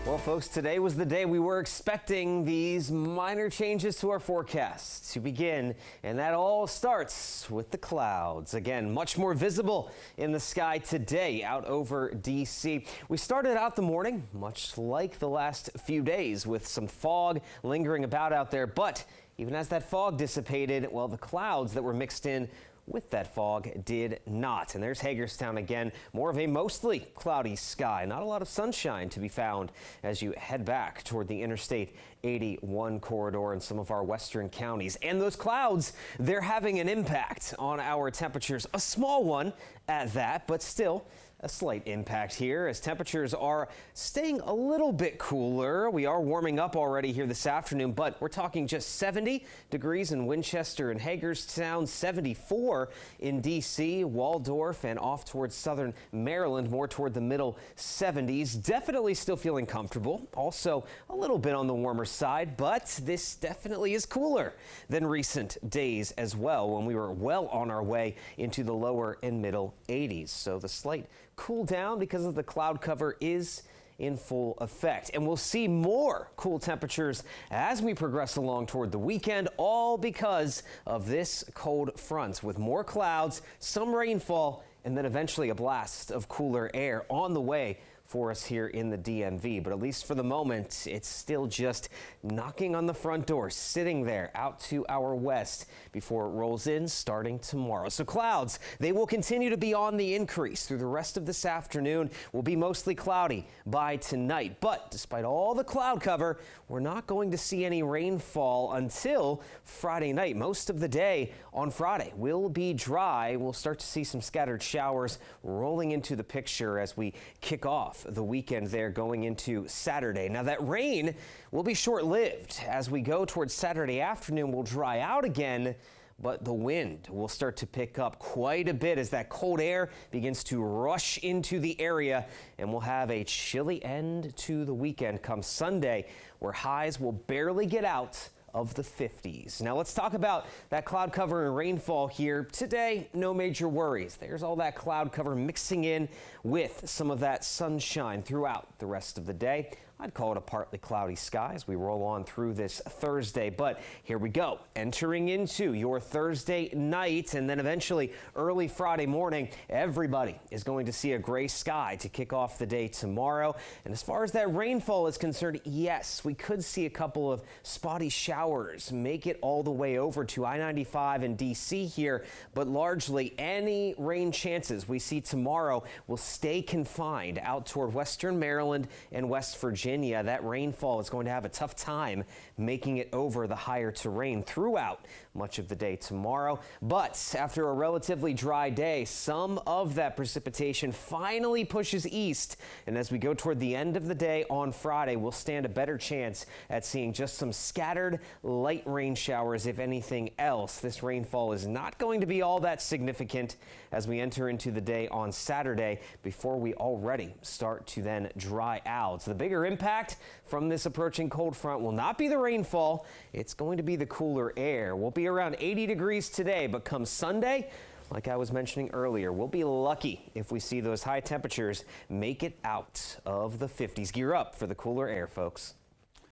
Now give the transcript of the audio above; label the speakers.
Speaker 1: Well, folks, today was the day we were expecting these minor changes to our forecast to begin, and that all starts with the clouds. Again, much more visible in the sky today out over D.C. We started out the morning, much like the last few days, with some fog lingering about out there, but even as that fog dissipated, well, the clouds that were mixed in with that fog did not. And there's Hagerstown again, more of a mostly cloudy sky. Not a lot of sunshine to be found as you head back toward the Interstate 81 corridor in some of our western counties. And those clouds, they're having an impact on our temperatures, a small one at that, but still a slight impact here as temperatures are staying a little bit cooler. We are warming up already here this afternoon, but we're talking just 70 degrees in Winchester and Hagerstown, 74 in D.C., Waldorf, and off towards southern Maryland, more toward the middle 70s. Definitely still feeling comfortable. Also a little bit on the warmer side, but this definitely is cooler than recent days as well, when we were well on our way into the lower and middle 80s. So the slight cool down because of the cloud cover is in full effect. And we'll see more cool temperatures as we progress along toward the weekend, all because of this cold front with more clouds, some rainfall, and then eventually a blast of cooler air on the way for us here in the DMV. But at least for the moment, it's still just knocking on the front door, sitting there out to our west before it rolls in starting tomorrow. So clouds, they will continue to be on the increase through the rest of this afternoon. Will be mostly cloudy by tonight. But despite all the cloud cover, we're not going to see any rainfall until Friday night. Most of the day on Friday will be dry. We'll start to see some scattered showers rolling into the picture as we kick off the weekend there going into Saturday. Now that rain will be short-lived. As we go towards Saturday afternoon, we'll dry out again, but the wind will start to pick up quite a bit as that cold air begins to rush into the area, and we'll have a chilly end to the weekend come Sunday, where highs will barely get out of the 50s. Now let's talk about that cloud cover and rainfall here. Today, no major worries. There's all that cloud cover mixing in with some of that sunshine throughout the rest of the day. I'd call it a partly cloudy sky as we roll on through this Thursday, but here we go. Entering into your Thursday night and then eventually early Friday morning, everybody is going to see a gray sky to kick off the day tomorrow. And as far as that rainfall is concerned, yes, we could see a couple of spotty showers make it all the way over to I-95 in D.C. here, but largely any rain chances we see tomorrow will stay confined out toward western Maryland and West Virginia. That rainfall is going to have a tough time making it over the higher terrain throughout much of the day tomorrow. But after a relatively dry day, some of that precipitation finally pushes east. And as we go toward the end of the day on Friday, we'll stand a better chance at seeing just some scattered light rain showers, if anything else. This rainfall is not going to be all that significant as we enter into the day on Saturday before we already start to then dry out. So the bigger impact from this approaching cold front will not be the rainfall. It's going to be the cooler air. We'll be around 80 degrees today, but come Sunday, like I was mentioning earlier, we'll be lucky if we see those high temperatures make it out of the 50s. Gear up for the cooler air, folks.